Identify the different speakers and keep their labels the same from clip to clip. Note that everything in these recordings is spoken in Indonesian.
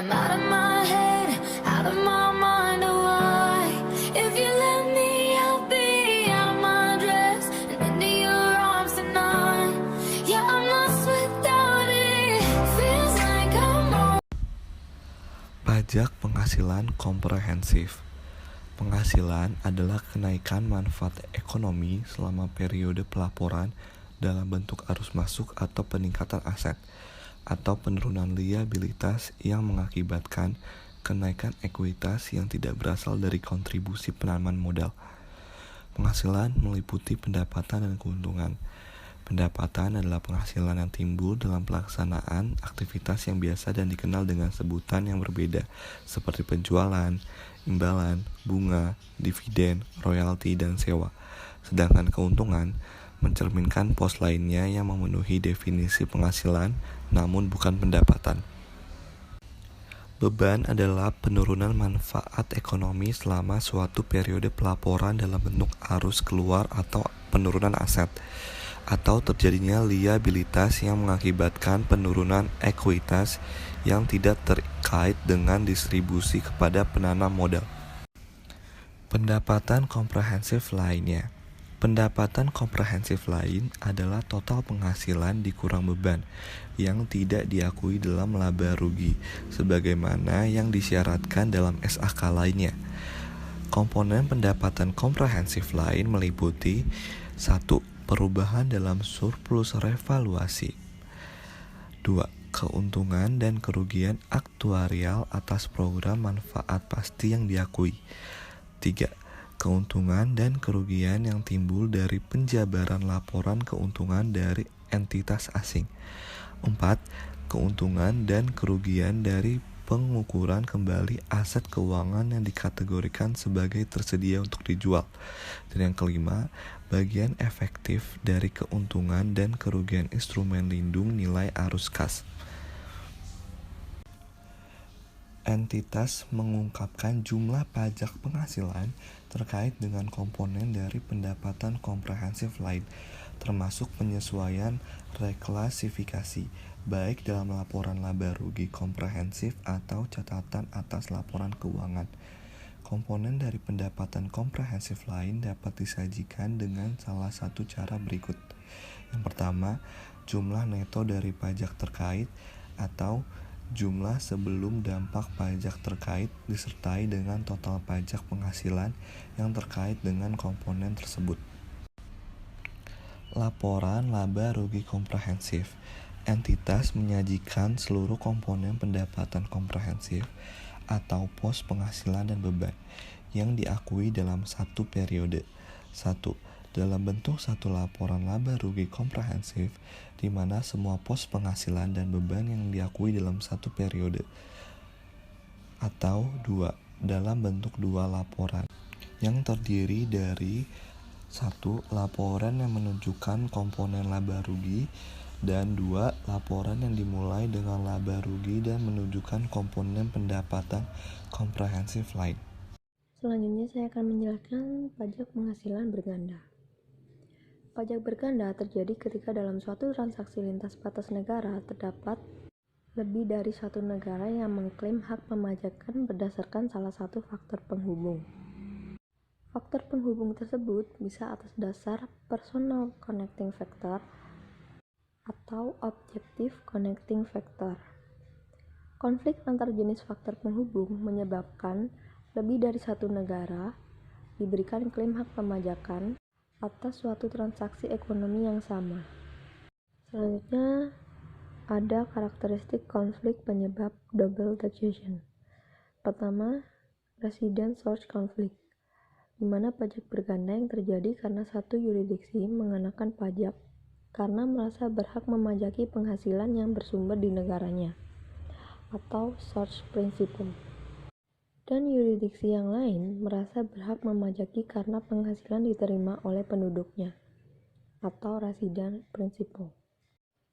Speaker 1: I'm out of my head, out of my mind, oh why? If you let me, I'll be out of my dress and into your arms tonight. Yeah, I'm lost without it, feels like I'm on.
Speaker 2: Pajak penghasilan komprehensif. Penghasilan adalah kenaikan manfaat ekonomi selama periode pelaporan dalam bentuk arus masuk atau peningkatan aset, atau penurunan liabilitas yang mengakibatkan kenaikan ekuitas yang tidak berasal dari kontribusi penanaman modal. Penghasilan meliputi pendapatan dan keuntungan. Pendapatan adalah penghasilan yang timbul dalam pelaksanaan aktivitas yang biasa dan dikenal dengan sebutan yang berbeda, seperti penjualan, imbalan, bunga, dividen, royalti, dan sewa. Sedangkan keuntungan mencerminkan pos lainnya yang memenuhi definisi penghasilan, namun bukan pendapatan. Beban adalah penurunan manfaat ekonomi selama suatu periode pelaporan dalam bentuk arus keluar atau penurunan aset, atau terjadinya liabilitas yang mengakibatkan penurunan ekuitas yang tidak terkait dengan distribusi kepada penanam modal. Pendapatan komprehensif lainnya. Pendapatan komprehensif lain adalah total penghasilan dikurang beban yang tidak diakui dalam laba rugi, sebagaimana yang disyaratkan dalam SAK lainnya. Komponen pendapatan komprehensif lain meliputi 1. Perubahan dalam surplus revaluasi. 2. Keuntungan dan kerugian aktuarial atas program manfaat pasti yang diakui. 3. Keuntungan dan kerugian yang timbul dari penjabaran laporan keuntungan dari entitas asing. 4. Keuntungan dan kerugian dari pengukuran kembali aset keuangan yang dikategorikan sebagai tersedia untuk dijual. Dan yang kelima, bagian efektif dari keuntungan dan kerugian instrumen lindung nilai arus kas. Entitas mengungkapkan jumlah pajak penghasilan terkait dengan komponen dari pendapatan komprehensif lain, termasuk penyesuaian reklasifikasi, baik dalam laporan laba rugi komprehensif atau catatan atas laporan keuangan. Komponen dari pendapatan komprehensif lain dapat disajikan dengan salah satu cara berikut. Yang pertama, jumlah neto dari pajak terkait atau jumlah sebelum dampak pajak terkait disertai dengan total pajak penghasilan yang terkait dengan komponen tersebut. Laporan laba rugi komprehensif. Entitas menyajikan seluruh komponen pendapatan komprehensif atau pos penghasilan dan beban yang diakui dalam satu periode. 1. Dalam bentuk satu laporan laba rugi komprehensif di mana semua pos penghasilan dan beban yang diakui dalam satu periode. Atau 2. Dalam bentuk dua laporan yang terdiri dari 1. Laporan yang menunjukkan komponen laba rugi, dan 2. Laporan yang dimulai dengan laba rugi dan menunjukkan komponen pendapatan komprehensif lain.
Speaker 3: Selanjutnya saya akan menjelaskan pajak penghasilan berganda. Pajak berganda terjadi ketika dalam suatu transaksi lintas batas negara terdapat lebih dari satu negara yang mengklaim hak pemajakan berdasarkan salah satu faktor penghubung. Faktor penghubung tersebut bisa atas dasar personal connecting factor atau objective connecting factor. Konflik antar jenis faktor penghubung menyebabkan lebih dari satu negara diberikan klaim hak pemajakan atas suatu transaksi ekonomi yang sama. Selanjutnya, ada karakteristik konflik penyebab double taxation. Pertama, resident source conflict, di mana pajak berganda yang terjadi karena satu yurisdiksi mengenakan pajak karena merasa berhak memajaki penghasilan yang bersumber di negaranya, atau source principle. Dan yurisdiksi yang lain merasa berhak memajaki karena penghasilan diterima oleh penduduknya, atau resident principle.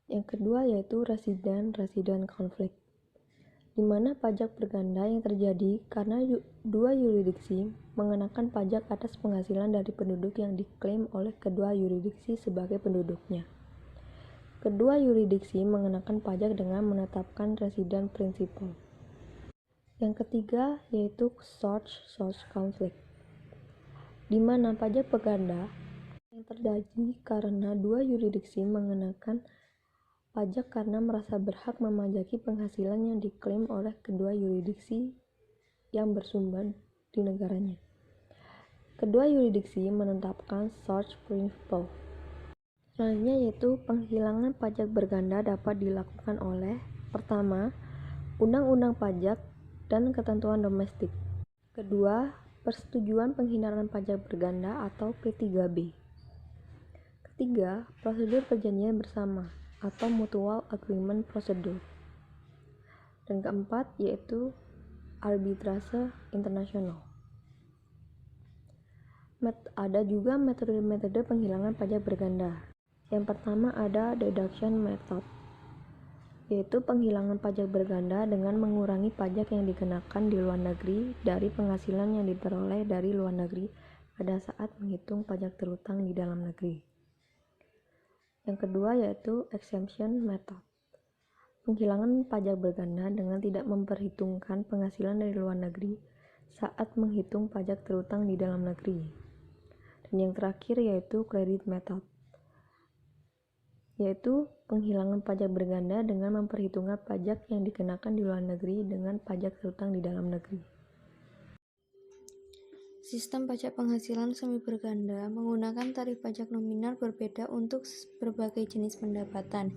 Speaker 3: Yang kedua yaitu resident conflict, di mana pajak berganda yang terjadi karena dua yurisdiksi mengenakan pajak atas penghasilan dari penduduk yang diklaim oleh kedua yurisdiksi sebagai penduduknya. Kedua yurisdiksi mengenakan pajak dengan menetapkan resident principle. Yang ketiga yaitu source conflict, di mana pajak berganda yang terjadi karena dua yurisdiksi mengenakan pajak karena merasa berhak memajaki penghasilan yang diklaim oleh kedua yurisdiksi yang bersumber di negaranya. Kedua yurisdiksi menetapkan source principle. Selanjutnya yaitu penghilangan pajak berganda dapat dilakukan oleh pertama, undang-undang pajak dan ketentuan domestik. Kedua, persetujuan penghindaran pajak berganda atau P3B. Ketiga, prosedur perjanjian bersama atau mutual agreement procedure. Dan keempat yaitu arbitrase internasional. Ada juga metode-metode penghilangan pajak berganda. Yang pertama ada deduction method, yaitu penghilangan pajak berganda dengan mengurangi pajak yang dikenakan di luar negeri dari penghasilan yang diperoleh dari luar negeri pada saat menghitung pajak terutang di dalam negeri. Yang kedua yaitu exemption method, penghilangan pajak berganda dengan tidak memperhitungkan penghasilan dari luar negeri saat menghitung pajak terutang di dalam negeri. Dan yang terakhir yaitu credit method, yaitu penghilangan pajak berganda dengan memperhitungkan pajak yang dikenakan di luar negeri dengan pajak terutang di dalam negeri.
Speaker 4: Sistem pajak penghasilan semi berganda menggunakan tarif pajak nominal berbeda untuk berbagai jenis pendapatan,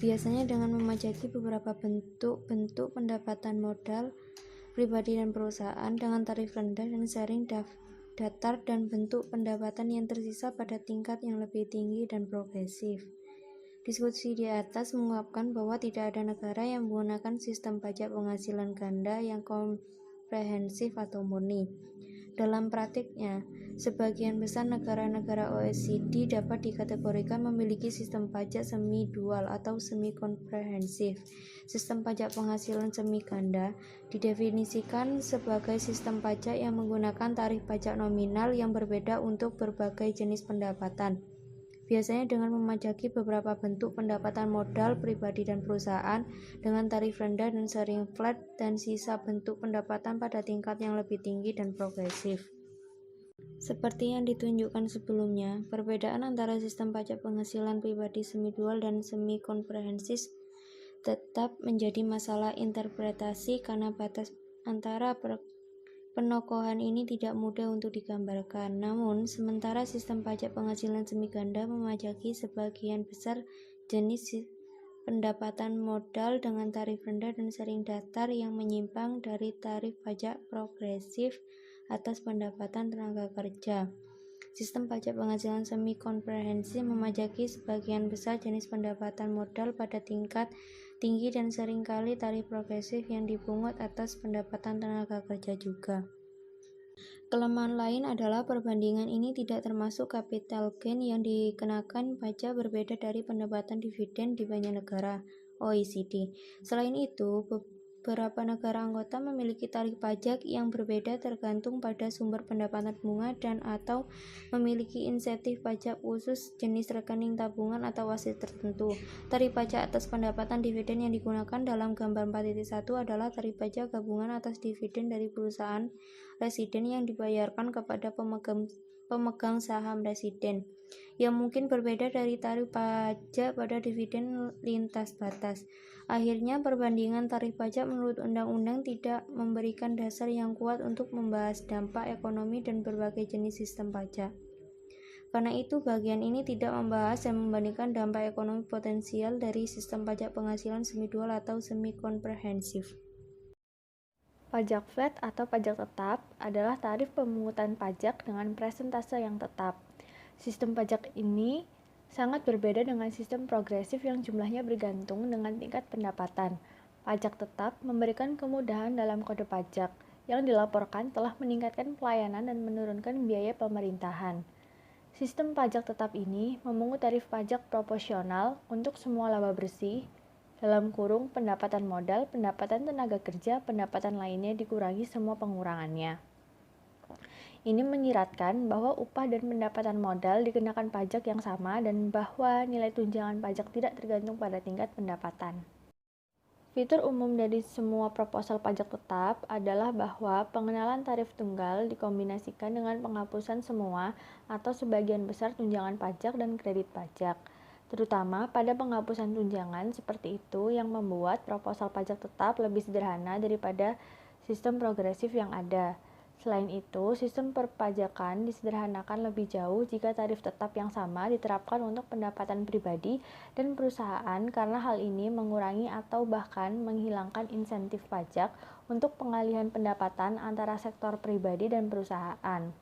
Speaker 4: biasanya dengan memajaki beberapa bentuk pendapatan modal pribadi dan perusahaan dengan tarif rendah dan sharing datar dan bentuk pendapatan yang tersisa pada tingkat yang lebih tinggi dan progresif. Diskusi di atas menguapkan bahwa tidak ada negara yang menggunakan sistem pajak penghasilan ganda yang komprehensif atau murni. Dalam praktiknya, sebagian besar negara-negara OECD dapat dikategorikan memiliki sistem pajak semi-dual atau semi-komprehensif. Sistem pajak penghasilan semi-ganda didefinisikan sebagai sistem pajak yang menggunakan tarif pajak nominal yang berbeda untuk berbagai jenis pendapatan, biasanya dengan memajaki beberapa bentuk pendapatan modal pribadi dan perusahaan dengan tarif rendah dan sharing flat dan sisa bentuk pendapatan pada tingkat yang lebih tinggi dan progresif. Seperti yang ditunjukkan sebelumnya, perbedaan antara sistem pajak penghasilan pribadi semi-dual dan semi-komprehensif tetap menjadi masalah interpretasi karena batas antara penokohan ini tidak mudah untuk digambarkan. Namun, sementara sistem pajak penghasilan semi ganda memajaki sebagian besar jenis pendapatan modal dengan tarif rendah dan sharing datar yang menyimpang dari tarif pajak progresif atas pendapatan tenaga kerja. Sistem pajak penghasilan semi komprehensif memajaki sebagian besar jenis pendapatan modal pada tingkat tinggi dan seringkali tarif progresif yang dipungut atas pendapatan tenaga kerja juga. Kelemahan lain adalah perbandingan ini tidak termasuk capital gain yang dikenakan pajak berbeda dari pendapatan dividen di banyak negara OECD. Selain itu, beberapa negara anggota memiliki tarif pajak yang berbeda tergantung pada sumber pendapatan bunga dan atau memiliki insentif pajak khusus jenis rekening tabungan atau wasit tertentu. Tarif pajak atas pendapatan dividen yang digunakan dalam gambar 4.1 adalah tarif pajak gabungan atas dividen dari perusahaan residen yang dibayarkan kepada pemegang saham residen, yang mungkin berbeda dari tarif pajak pada dividen lintas batas. Akhirnya, perbandingan tarif pajak menurut undang-undang tidak memberikan dasar yang kuat untuk membahas dampak ekonomi dan berbagai jenis sistem pajak. Karena itu, bagian ini tidak membahas dan membandingkan dampak ekonomi potensial dari sistem pajak penghasilan semi-dual atau semi-komprehensif.
Speaker 5: Pajak flat atau pajak tetap adalah tarif pemungutan pajak dengan persentase yang tetap. Sistem pajak ini sangat berbeda dengan sistem progresif yang jumlahnya bergantung dengan tingkat pendapatan. Pajak tetap memberikan kemudahan dalam kode pajak yang dilaporkan telah meningkatkan pelayanan dan menurunkan biaya pemerintahan. Sistem pajak tetap ini memungut tarif pajak proporsional untuk semua laba bersih, dalam kurung pendapatan modal, pendapatan tenaga kerja, pendapatan lainnya dikurangi semua pengurangannya. Ini menyiratkan bahwa upah dan pendapatan modal dikenakan pajak yang sama dan bahwa nilai tunjangan pajak tidak tergantung pada tingkat pendapatan. Fitur umum dari semua proposal pajak tetap adalah bahwa pengenalan tarif tunggal dikombinasikan dengan penghapusan semua atau sebagian besar tunjangan pajak dan kredit pajak. Terutama pada penghapusan tunjangan seperti itu yang membuat proposal pajak tetap lebih sederhana daripada sistem progresif yang ada. Selain itu, sistem perpajakan disederhanakan lebih jauh jika tarif tetap yang sama diterapkan untuk pendapatan pribadi dan perusahaan karena hal ini mengurangi atau bahkan menghilangkan insentif pajak untuk pengalihan pendapatan antara sektor pribadi dan perusahaan.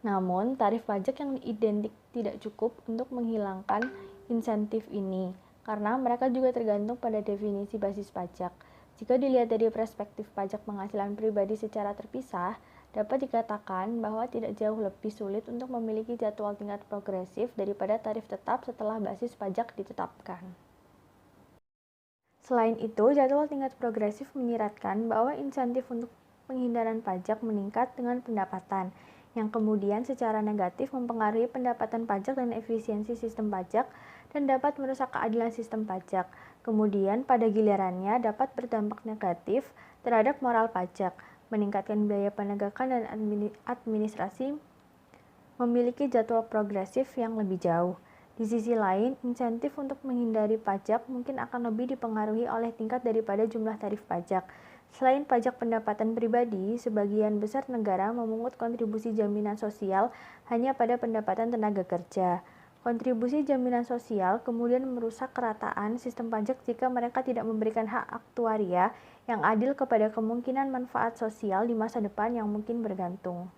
Speaker 5: Namun, tarif pajak yang identik tidak cukup untuk menghilangkan insentif ini karena mereka juga tergantung pada definisi basis pajak. Jika dilihat dari perspektif pajak penghasilan pribadi secara terpisah, dapat dikatakan bahwa tidak jauh lebih sulit untuk memiliki jadwal tingkat progresif daripada tarif tetap setelah basis pajak ditetapkan. Selain itu, jadwal tingkat progresif menyiratkan bahwa insentif untuk penghindaran pajak meningkat dengan pendapatan, yang kemudian secara negatif mempengaruhi pendapatan pajak dan efisiensi sistem pajak dan dapat merusak keadilan sistem pajak. Kemudian pada gilirannya dapat berdampak negatif terhadap moral pajak, meningkatkan biaya penegakan dan administrasi memiliki jadwal progresif yang lebih jauh. Di sisi lain, insentif untuk menghindari pajak mungkin akan lebih dipengaruhi oleh tingkat daripada jumlah tarif pajak. Selain pajak pendapatan pribadi, sebagian besar negara memungut kontribusi jaminan sosial hanya pada pendapatan tenaga kerja. Kontribusi jaminan sosial kemudian merusak kerataan sistem pajak jika mereka tidak memberikan hak aktuaria yang adil kepada kemungkinan manfaat sosial di masa depan yang mungkin bergantung.